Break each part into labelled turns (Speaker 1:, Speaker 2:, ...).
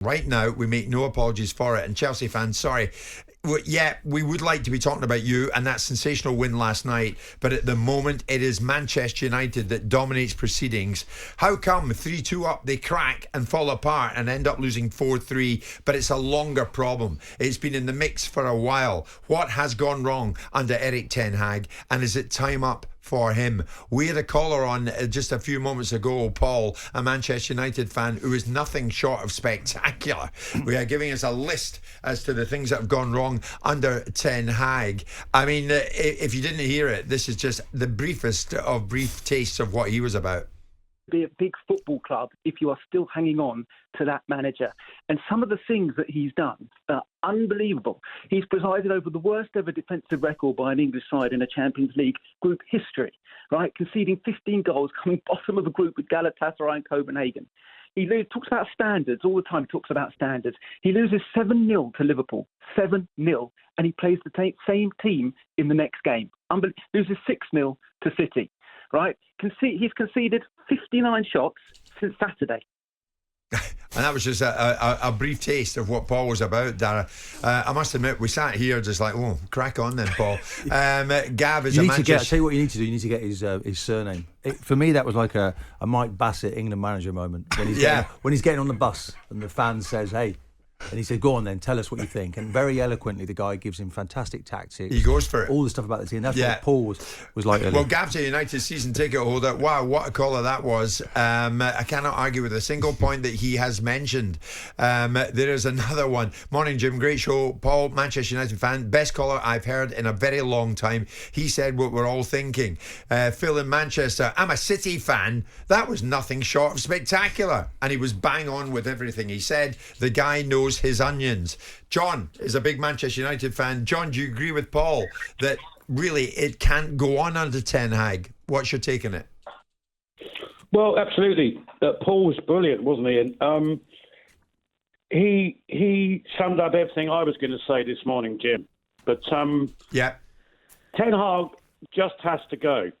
Speaker 1: right now. We make no apologies for it. And Chelsea fans, sorry. Yeah, we would like to be talking about you and that sensational win last night, but at the moment it is Manchester United that dominates proceedings. How come 3-2 up they crack and fall apart and end up losing 4-3? But it's a longer problem. It's been in the mix for a while. What has gone wrong under Erik Ten Hag, and is it time up for him? We had a caller on just a few moments ago, Paul, a Manchester United fan who is nothing short of spectacular. We are giving us a list as to the things that have gone wrong under Ten Hag. I mean, if you didn't hear it, this is just the briefest of brief tastes of what he was about.
Speaker 2: Be a big football club if you are still hanging on to that manager. And some of the things that he's done are unbelievable. He's presided over the worst ever defensive record by an English side in a Champions League group history, right? Conceding 15 goals, coming bottom of the group with Galatasaray and Copenhagen. He talks about standards all the time. He talks about standards. He loses 7-0 to Liverpool, 7-0, and he plays the same team in the next game. Loses 6-0 to City. Right? He's conceded 59 shots since Saturday.
Speaker 1: And that was just a brief taste of what Paul was about, Dara. I must admit, we sat here just like, oh, crack on then, Paul. Gav is
Speaker 3: you
Speaker 1: a
Speaker 3: need to
Speaker 1: Manchester...
Speaker 3: I'll tell you what you need to do. You need to get his surname. For me, that was like a Mike Bassett England manager moment when he's getting on the bus and the fan says, hey. And he said, go on then, tell us what you think. And very eloquently, the guy gives him fantastic tactics.
Speaker 1: He goes for it.
Speaker 3: All the stuff about the team. That's what Paul was like earlier.
Speaker 1: Well, Gav's a United season ticket holder. Wow, what a caller that was. I cannot argue with a single point that he has mentioned. There is another one. Morning, Jim. Great show. Paul, Manchester United fan. Best caller I've heard in a very long time. He said what we're all thinking. Phil in Manchester. I'm a City fan. That was nothing short of spectacular. And he was bang on with everything he said. The guy knows his onions. John is a big Manchester United fan. John, do you agree with Paul that really it can't go on under Ten Hag? What's your take on it?
Speaker 4: Well, absolutely. Paul was brilliant, wasn't he? And he summed up everything I was going to say this morning, Jim. But Ten Hag just has to go.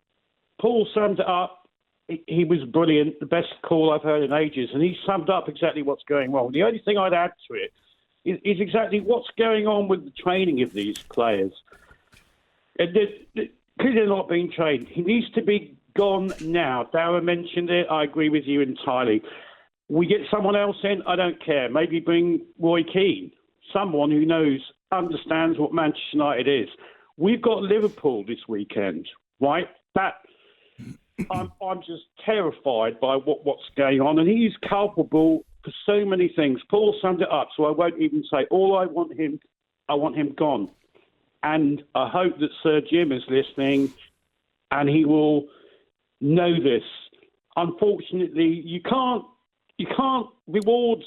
Speaker 4: Paul summed it up. He was brilliant, the best call I've heard in ages, and he summed up exactly what's going wrong. The only thing I'd add to it is exactly what's going on with the training of these players. Because they're not being trained. He needs to be gone now. Darren mentioned it. I agree with you entirely. We get someone else in, I don't care. Maybe bring Roy Keane, someone who understands what Manchester United is. We've got Liverpool this weekend, right? I'm just terrified by what's going on, and he's culpable for so many things. Paul summed it up, so I won't even say all. I want him gone, and I hope that Sir Jim is listening, and he will know this. Unfortunately, you can't reward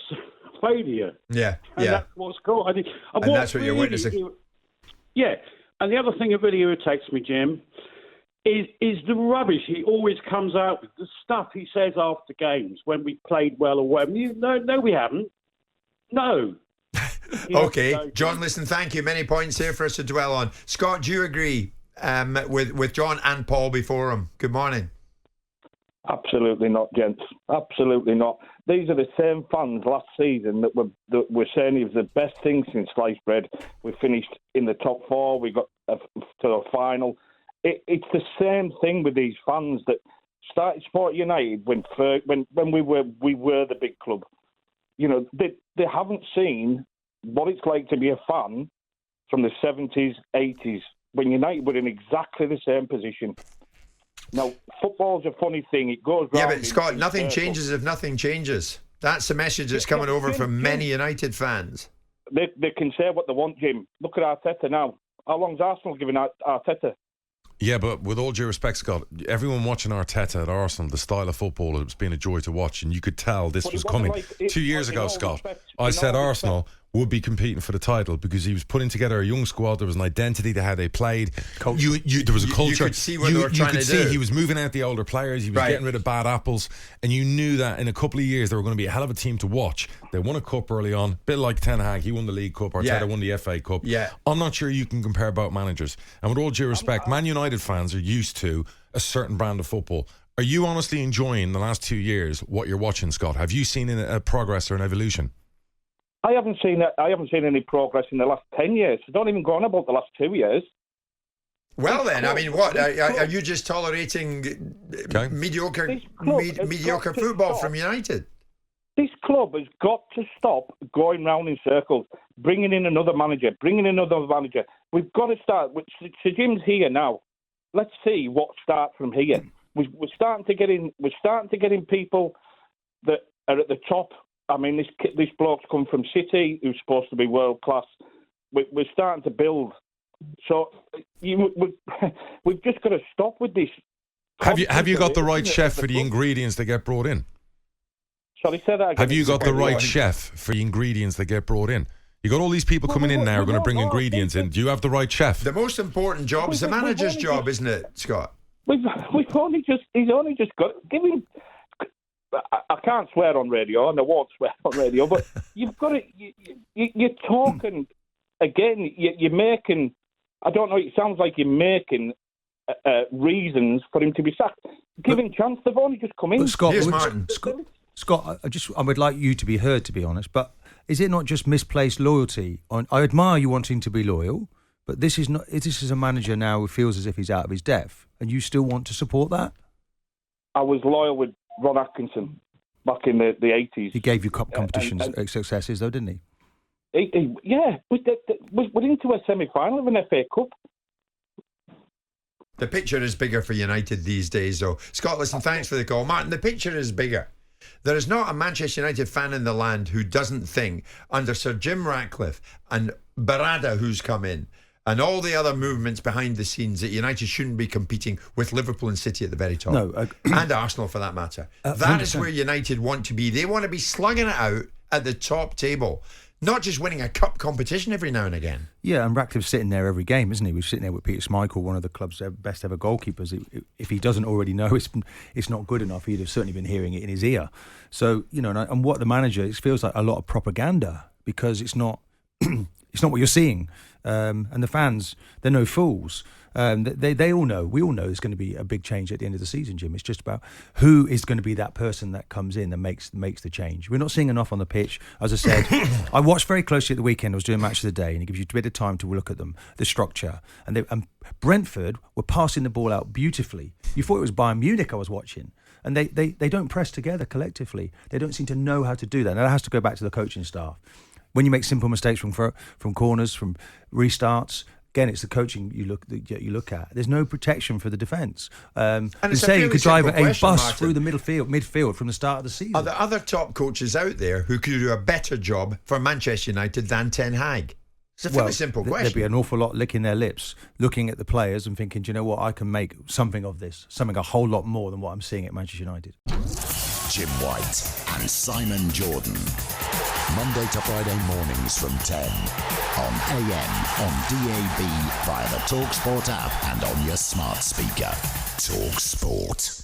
Speaker 4: failure.
Speaker 1: Yeah,
Speaker 4: and that's what's called.
Speaker 1: And that's what you're witnessing.
Speaker 4: Yeah, and the other thing that really irritates me, Jim, is the rubbish he always comes out with, the stuff he says after games when we played well or whatever. No, we haven't. No.
Speaker 1: Okay, John, listen, thank you. Many points here for us to dwell on. Scott, do you agree with John and Paul before him? Good morning.
Speaker 5: Absolutely not, gents. Absolutely not. These are the same fans last season that were saying it was the best thing since sliced bread. We finished in the top four. We got to the final. It's the same thing with these fans that started Sport United when we were the big club. You know, they haven't seen what it's like to be a fan from the 70s, 80s, when United were in exactly the same position. Now, football's a funny thing. It goes round.
Speaker 1: Yeah, but Scott, nothing changes if nothing changes. That's the message that's coming over from many United fans.
Speaker 5: They can say what they want, Jim. Look at Arteta now. How long's Arsenal giving Arteta?
Speaker 6: Yeah, but with all due respect, Scott, everyone watching Arteta at Arsenal, the style of football, it's been a joy to watch, and you could tell this was coming. 2 years ago, Scott, I said Arsenal would be competing for the title because he was putting together a young squad. There was an identity to how they played. There was a culture.
Speaker 1: You could see what they were trying to do.
Speaker 6: He was moving out the older players. He was getting rid of bad apples. And you knew that in a couple of years they were going to be a hell of a team to watch. They won a cup early on. A bit like Ten Hag. He won the League Cup. Arteta won the FA Cup.
Speaker 1: Yeah.
Speaker 6: I'm not sure you can compare both managers. And with all due respect, Man United fans are used to a certain brand of football. Are you honestly enjoying the last 2 years what you're watching, Scott? Have you seen a progress or an evolution?
Speaker 5: I haven't seen any progress in the last 10 years. So don't even go on about the last 2 years.
Speaker 1: Well, then, I mean, what are you just tolerating mediocre football from United?
Speaker 5: This club has got to stop going round in circles, bringing in another manager. We've got to start. So Jim's here now. Let's see what starts from here. We're starting to get in. We're starting to get in people that are at the top. I mean, this bloke's come from City, who's supposed to be world class. We're starting to build. So we've just got to stop with this.
Speaker 6: Have you got the right chef for the ingredients that get brought in?
Speaker 5: Sorry, say that again.
Speaker 6: Have you got the right chef for the ingredients that get brought in? You got all these people coming in now who are going to bring ingredients in. Do you have the right chef?
Speaker 1: The most important job is the manager's job, isn't it, Scott?
Speaker 5: He's only just got. Give him. I can't swear on radio, and I won't swear on radio. But you've got to. You're talking again. You're making. I don't know. It sounds like you're making reasons for him to be sacked. Give him chance. They've only just come in.
Speaker 3: But Scott,
Speaker 1: here's Martin.
Speaker 3: Scott, I would like you to be heard, to be honest. But is it not just misplaced loyalty? I admire you wanting to be loyal, but this is not. This is a manager now who feels as if he's out of his depth, and you still want to support that?
Speaker 5: I was loyal with Ron Atkinson back in the 80s.
Speaker 3: He gave you cup competitions successes, though, didn't he?
Speaker 5: Yeah, we're into a semi-final of an FA Cup.
Speaker 1: The picture is bigger for United these days, though. Scott, listen, thanks for the call. Martin, the picture is bigger. There is not a Manchester United fan in the land who doesn't think, under Sir Jim Ratcliffe and Barada, who's come in, and all the other movements behind the scenes, that United shouldn't be competing with Liverpool and City at the very top.
Speaker 3: No,
Speaker 1: and Arsenal, for that matter. That is where United want to be. They want to be slugging it out at the top table. Not just winning a cup competition every now and again.
Speaker 3: Yeah, and Ratcliffe's sitting there every game, isn't he? We're sitting there with Peter Schmeichel, one of the club's best ever goalkeepers. If he doesn't already know it's not good enough, he'd have certainly been hearing it in his ear. So, and what the manager, it feels like a lot of propaganda, because it's not it's not what you're seeing. And the fans, they're no fools. They all know. We all know there's going to be a big change at the end of the season, Jim. It's just about who is going to be that person that comes in and makes the change. We're not seeing enough on the pitch. As I said, I watched very closely at the weekend. I was doing Match of the Day, and it gives you a bit of time to look at them, the structure. And Brentford were passing the ball out beautifully. You thought it was Bayern Munich I was watching. And they don't press together collectively. They don't seem to know how to do that. Now, that has to go back to the coaching staff. When you make simple mistakes from corners, from restarts, again, it's the coaching you look at. There's no protection for the defence.
Speaker 1: And
Speaker 3: you say you could drive a bus
Speaker 1: Martin,
Speaker 3: through the midfield from the start of the season.
Speaker 1: Are there other top coaches out there who could do a better job for Manchester United than Ten Hag? It's a fairly simple question.
Speaker 3: There'd be an awful lot licking their lips, looking at the players and thinking, do you know what, I can make something of this, something a whole lot more than what I'm seeing at Manchester United.
Speaker 7: Jim White and Simon Jordan. Monday to Friday mornings from 10 on AM, on DAB, via the talkSPORT app and on your smart speaker. talkSPORT.